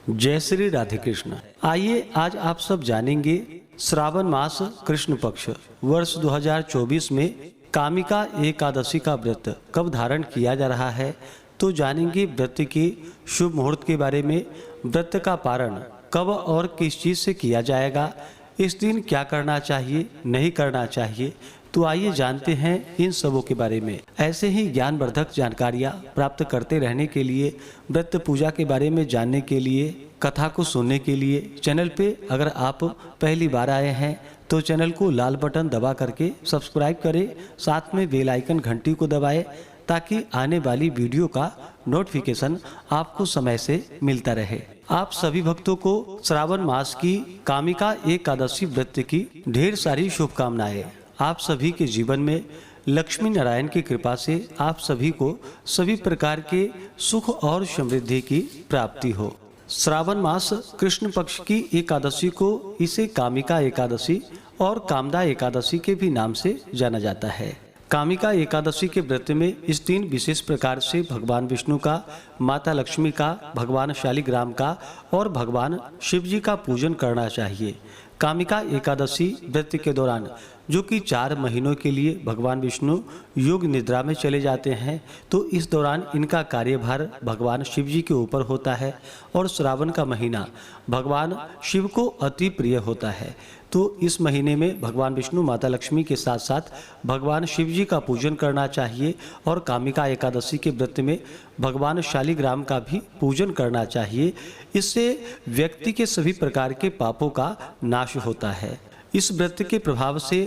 जय श्री राधे कृष्ण। आइए आज आप सब जानेंगे श्रावण मास कृष्ण पक्ष वर्ष 2024 में कामिका एकादशी का व्रत कब धारण किया जा रहा है। तो जानेंगे व्रत के शुभ मुहूर्त के बारे में, व्रत का पारण कब और किस चीज से किया जाएगा, इस दिन क्या करना चाहिए नहीं करना चाहिए। तो आइए जानते हैं इन सबों के बारे में। ऐसे ही ज्ञानवर्धक जानकारियाँ प्राप्त करते रहने के लिए, व्रत पूजा के बारे में जानने के लिए, कथा को सुनने के लिए चैनल पे अगर आप पहली बार आए हैं तो चैनल को लाल बटन दबा करके सब्सक्राइब करें, साथ में बेल आइकन घंटी को दबाएं ताकि आने वाली वीडियो का नोटिफिकेशन आपको समय से मिलता रहे। आप सभी भक्तों को श्रावण मास की कामिका एकादशी व्रत की ढेर सारी शुभकामनाएं। आप सभी के जीवन में लक्ष्मी नारायण की कृपा से आप सभी को सभी प्रकार के सुख और समृद्धि की प्राप्ति हो। श्रावण मास कृष्ण पक्ष की एकादशी को इसे कामिका एकादशी और कामदा एकादशी के भी नाम से जाना जाता है। कामिका एकादशी के व्रत में इस दिन विशेष प्रकार से भगवान विष्णु का, माता लक्ष्मी का, भगवान शालिग्राम का और भगवान शिव जी का पूजन करना चाहिए। कामिका एकादशी व्रत के दौरान, जो कि 4 महीनों के लिए भगवान विष्णु योग निद्रा में चले जाते हैं, तो इस दौरान इनका कार्यभार भगवान शिव जी के ऊपर होता है और श्रावण का महीना भगवान शिव को अति प्रिय होता है। तो इस महीने में भगवान विष्णु, माता लक्ष्मी के साथ साथ भगवान शिव जी का पूजन करना चाहिए और कामिका एकादशी के व्रत में भगवान शालिग्राम का भी पूजन करना चाहिए। इससे व्यक्ति के सभी प्रकार के पापों का नाश होता है। इस व्रत के प्रभाव से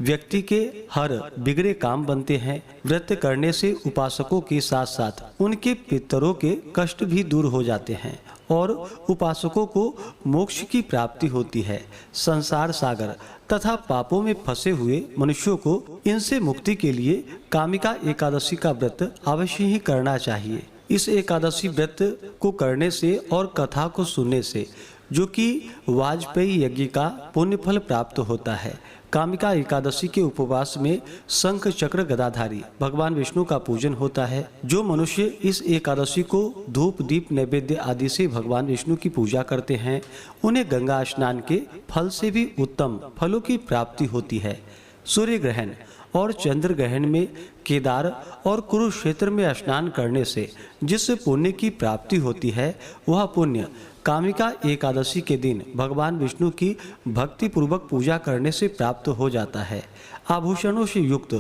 व्यक्ति के हर बिगड़े काम बनते हैं। व्रत करने से उपासकों के साथ साथ उनके पितरों के कष्ट भी दूर हो जाते हैं और उपासकों को मोक्ष की प्राप्ति होती है। संसार सागर तथा पापों में फंसे हुए मनुष्यों को इनसे मुक्ति के लिए कामिका एकादशी का व्रत अवश्य ही करना चाहिए। इस एकादशी व्रत को करने से और कथा को सुनने से, जो कि वाजपेयी यज्ञ का पुण्य फल प्राप्त होता है। कामिका एकादशी के उपवास में शंख चक्र गदाधारी भगवान विष्णु का पूजन होता है। जो मनुष्य इस एकादशी को धूप दीप नैवेद्य आदि से भगवान विष्णु की पूजा करते हैं, उन्हें गंगा स्नान के फल से भी उत्तम फलों की प्राप्ति होती है। सूर्य ग्रहण और चंद्र ग्रहण में केदार और कुरुक्षेत्र में स्नान करने से जिस पुण्य की प्राप्ति होती है, वह पुण्य कामिका एकादशी के दिन भगवान विष्णु की भक्ति पूर्वक पूजा करने से प्राप्त हो जाता है। आभूषणों से युक्त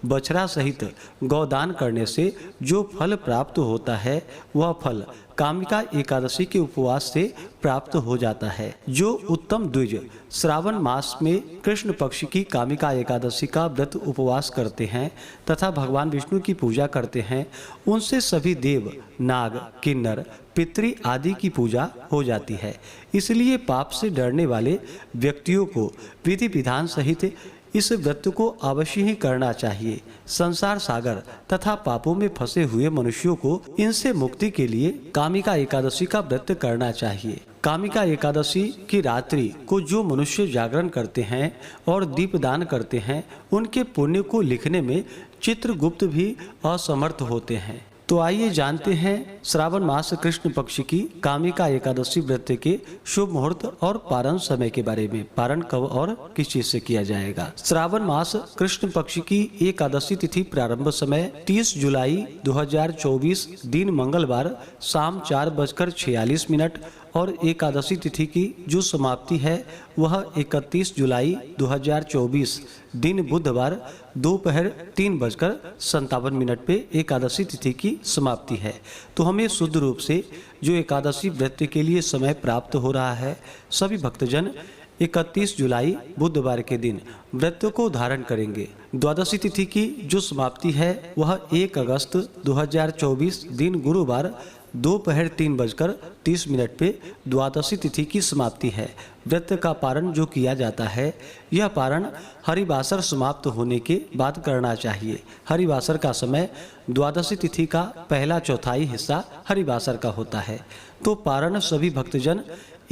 बछड़ा सहित गौदान करने से जो फल प्राप्त होता है, वह फल कामिका एकादशी के उपवास से प्राप्त हो जाता है। जो उत्तम द्विज श्रावण मास में कृष्ण पक्ष की कामिका एकादशी का व्रत उपवास करते हैं तथा भगवान विष्णु की पूजा करते हैं, उनसे सभी देव, नाग, किन्नर, पितृ आदि की पूजा हो जाती है। इसलिए पाप से डरने वाले व्यक्तियों को विधि विधान सहित इस व्रत को अवश्य ही करना चाहिए। संसार सागर तथा पापों में फंसे हुए मनुष्यों को इनसे मुक्ति के लिए कामिका एकादशी का व्रत करना चाहिए। कामिका एकादशी की रात्रि को जो मनुष्य जागरण करते हैं और दीपदान करते हैं, उनके पुण्य को लिखने में चित्रगुप्त भी असमर्थ होते हैं। तो आइए जानते हैं श्रावण मास कृष्ण पक्ष की कामिका एकादशी व्रत के शुभ मुहूर्त और पारण समय के बारे में। पारण कब और किस चीज से किया जाएगा। श्रावण मास कृष्ण पक्ष की एकादशी तिथि प्रारंभ समय 30 जुलाई 2024 दिन मंगलवार शाम 4:46 और एकादशी तिथि की जो समाप्ति है वह 31 जुलाई 2024 दिन बुधवार दोपहर 3:57 पे एकादशी तिथि की समाप्ति है। तो हमें शुद्ध रूप से जो एकादशी व्रत के लिए समय प्राप्त हो रहा है, सभी भक्तजन 31 जुलाई बुधवार के दिन व्रत को धारण करेंगे। द्वादशी तिथि की जो समाप्ति है वह 1 अगस्त 2024 दिन गुरुवार दोपहर 3:30 पे द्वादशी तिथि की समाप्ति है। व्रत का पारण जो किया जाता है, यह पारण हरिवासर समाप्त होने के बाद करना चाहिए। हरिवासर का समय द्वादशी तिथि का पहला चौथाई हिस्सा हरिवासर का होता है। तो पारण सभी भक्तजन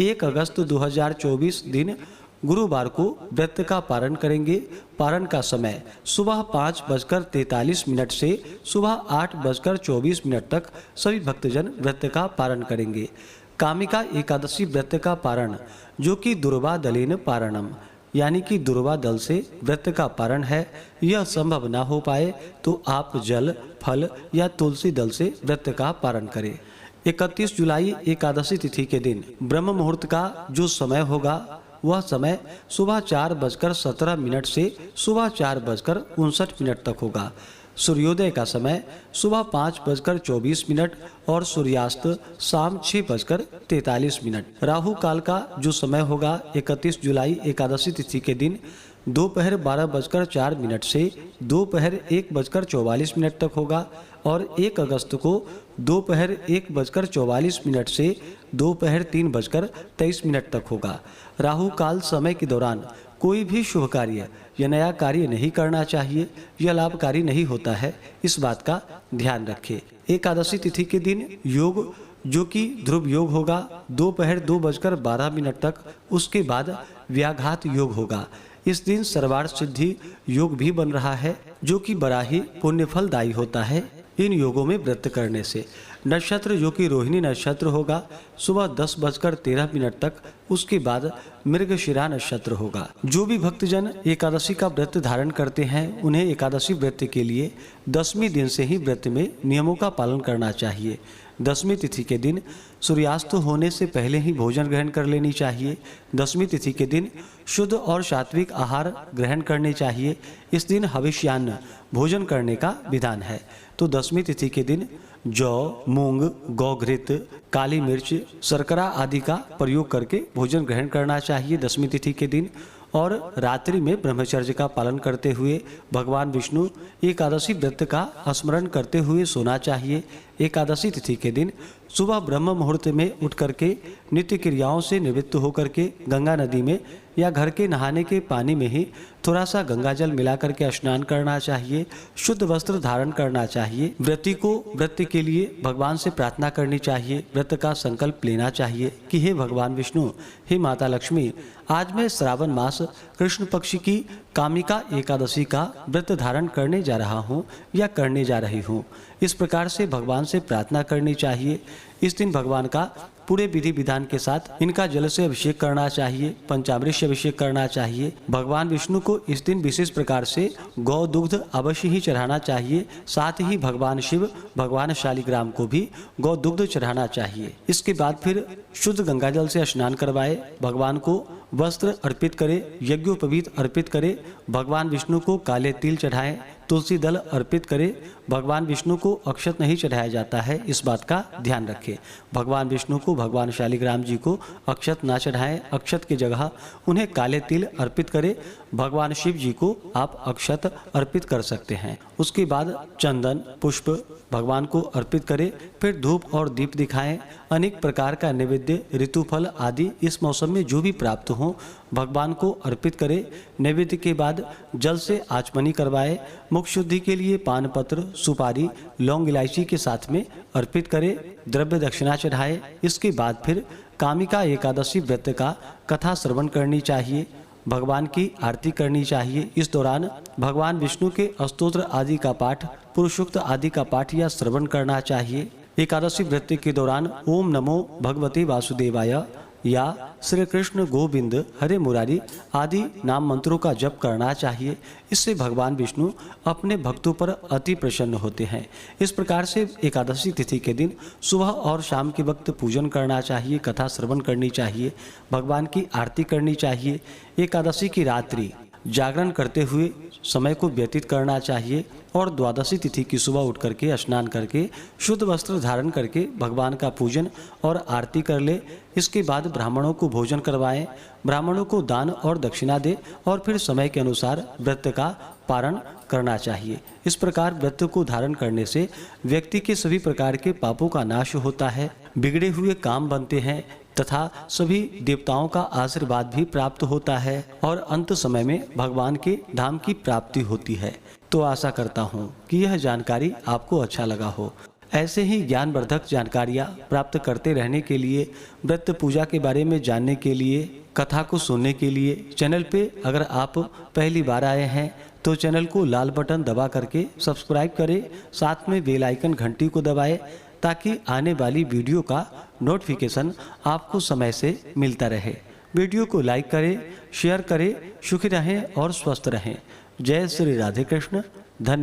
1 अगस्त 2024 दिन गुरुवार को व्रत का पारण करेंगे। पारण का समय सुबह 5:43 से सुबह 8:24 तक सभी भक्तजन व्रत का पारण करेंगे। कामिका एकादशी व्रत का पारण, जो कि दुर्वा दलेन पारणम, यानी कि दुर्वा दल से व्रत का पारण है, यह संभव न हो पाए तो आप जल, फल या तुलसी दल से व्रत का पारण करें। 31 जुलाई एकादशी तिथि के दिन ब्रह्म मुहूर्त का जो समय होगा वह समय सुबह 4:17 से सुबह 4:59 तक होगा। सूर्योदय का समय सुबह 5:24 और सूर्यास्त शाम 6:43। राहु काल का जो समय होगा 31 जुलाई एकादशी तिथि के दिन दोपहर 12:04 से दोपहर 1:44 तक होगा और 1 अगस्त को दोपहर 1:44 से दोपहर 3:23 तक होगा। राहु काल समय के दौरान कोई भी शुभ कार्य या नया कार्य नहीं करना चाहिए, यह लाभकारी नहीं होता है, इस बात का ध्यान रखें। एकादशी तिथि के दिन योग, जो कि ध्रुव योग होगा, दोपहर 2:12 तक, उसके बाद व्याघात योग होगा। इस दिन सर्वार्थ सिद्धि योग भी बन रहा है, जो कि बड़ा ही पुण्य फलदायी होता है इन योगों में व्रत करने से। नक्षत्र जो कि रोहिणी नक्षत्र होगा सुबह 10:13 तक, उसके बाद मृगशिरा नक्षत्र होगा। जो भी भक्तजन एकादशी का व्रत धारण करते हैं उन्हें एकादशी व्रत के लिए 10वें दिन से ही व्रत में नियमों का पालन करना चाहिए। 10वीं तिथि के दिन सूर्यास्त होने से पहले ही भोजन ग्रहण कर लेनी चाहिए। 10वीं तिथि के दिन शुद्ध और सात्विक आहार ग्रहण करने चाहिए। इस दिन हविष्यान्न भोजन करने का विधान है। तो 10वीं तिथि के दिन जौ, मूंग, गौघृत, काली मिर्च, शर्करा आदि का प्रयोग करके भोजन ग्रहण करना चाहिए 10वीं तिथि के दिन। और रात्रि में ब्रह्मचर्य का पालन करते हुए भगवान विष्णु एकादशी व्रत का स्मरण करते हुए सोना चाहिए। एकादशी तिथि के दिन सुबह ब्रह्म मुहूर्त में उठ करके नित्य क्रियाओं से निवृत्त होकर के गंगा नदी में या घर के नहाने के पानी में ही थोड़ा सा गंगा जल मिला करके स्नान करना चाहिए। शुद्ध वस्त्र धारण करना चाहिए। व्रती को व्रत के लिए भगवान से प्रार्थना करनी चाहिए। व्रत का संकल्प लेना चाहिए कि हे भगवान विष्णु, हे माता लक्ष्मी, आज मैं श्रावण मास कृष्ण पक्ष की कामिका एकादशी का व्रत धारण करने जा रहा हूँ या करने जा रही हूँ। इस प्रकार से भगवान से प्रार्थना करनी चाहिए। इस दिन भगवान का पूरे विधि विधान के साथ इनका जल से अभिषेक करना चाहिए, पंचामृत से अभिषेक करना चाहिए। भगवान विष्णु को इस दिन विशेष प्रकार से गौ दुग्ध अवश्य ही चढ़ाना चाहिए। साथ ही भगवान शिव, भगवान शालिग्राम को भी गौ दुग्ध चढ़ाना चाहिए। इसके बाद फिर शुद्ध गंगा जल से स्नान करवाए, भगवान को वस्त्र अर्पित करे, यज्ञोपवीत अर्पित करे, भगवान विष्णु को काले तिल चढ़ाएं, तुलसी दल अर्पित करे। भगवान विष्णु को अक्षत नहीं चढ़ाया जाता है, इस बात का ध्यान रखें। भगवान विष्णु को, भगवान शालिग्राम जी को अक्षत ना चढ़ाएं, अक्षत की जगह उन्हें काले तिल अर्पित करें। भगवान शिव जी को आप अक्षत अर्पित कर सकते हैं। उसके बाद चंदन पुष्प भगवान को अर्पित करें, फिर धूप और दीप दिखाएं। अनेक प्रकार का नैवेद्य, ऋतुफल आदि इस मौसम में जो भी प्राप्त हो भगवान को अर्पित करें। नैवेद्य के बाद जल से आचमनी करवाए। मुख शुद्धि के लिए पान पत्र, सुपारी, लौंग, इलायची के साथ में अर्पित करें। द्रव्य दक्षिणा चढ़ाए। इसके बाद फिर कामिका एकादशी व्रत का कथा श्रवण करनी चाहिए, भगवान की आरती करनी चाहिए। इस दौरान भगवान विष्णु के स्तोत्र आदि का पाठ, पुरुषोक्त आदि का पाठ या श्रवण करना चाहिए। एकादशी व्रत के दौरान ओम नमो भगवते वासुदेवाय या श्री कृष्ण गोविंद हरे मुरारी आदि नाम मंत्रों का जप करना चाहिए। इससे भगवान विष्णु अपने भक्तों पर अति प्रसन्न होते हैं। इस प्रकार से एकादशी तिथि के दिन सुबह और शाम के वक्त पूजन करना चाहिए, कथा श्रवण करनी चाहिए, भगवान की आरती करनी चाहिए। एकादशी की रात्रि जागरण करते हुए समय को व्यतीत करना चाहिए और द्वादशी तिथि की सुबह उठ करके स्नान करके शुद्ध वस्त्र धारण करके भगवान का पूजन और आरती कर ले। इसके बाद ब्राह्मणों को भोजन करवाएं, ब्राह्मणों को दान और दक्षिणा दे और फिर समय के अनुसार व्रत का पारण करना चाहिए। इस प्रकार व्रत को धारण करने से व्यक्ति के सभी प्रकार के पापों का नाश होता है, बिगड़े हुए काम बनते हैं तथा सभी देवताओं का आशीर्वाद भी प्राप्त होता है और अंत समय में भगवान के धाम की प्राप्ति होती है। तो आशा करता हूँ कि यह जानकारी आपको अच्छा लगा हो। ऐसे ही ज्ञानवर्धक जानकारियाँ प्राप्त करते रहने के लिए, व्रत पूजा के बारे में जानने के लिए, कथा को सुनने के लिए चैनल पे अगर आप पहली बार आए हैं तो चैनल को लाल बटन दबा करके सब्सक्राइब करें, साथ में बेल आइकन घंटी को दबाएं ताकि आने वाली वीडियो का नोटिफिकेशन आपको समय से मिलता रहे। वीडियो को लाइक करें, शेयर करें। सुखी रहें और स्वस्थ रहें। जय श्री राधे कृष्ण। धन्यवाद।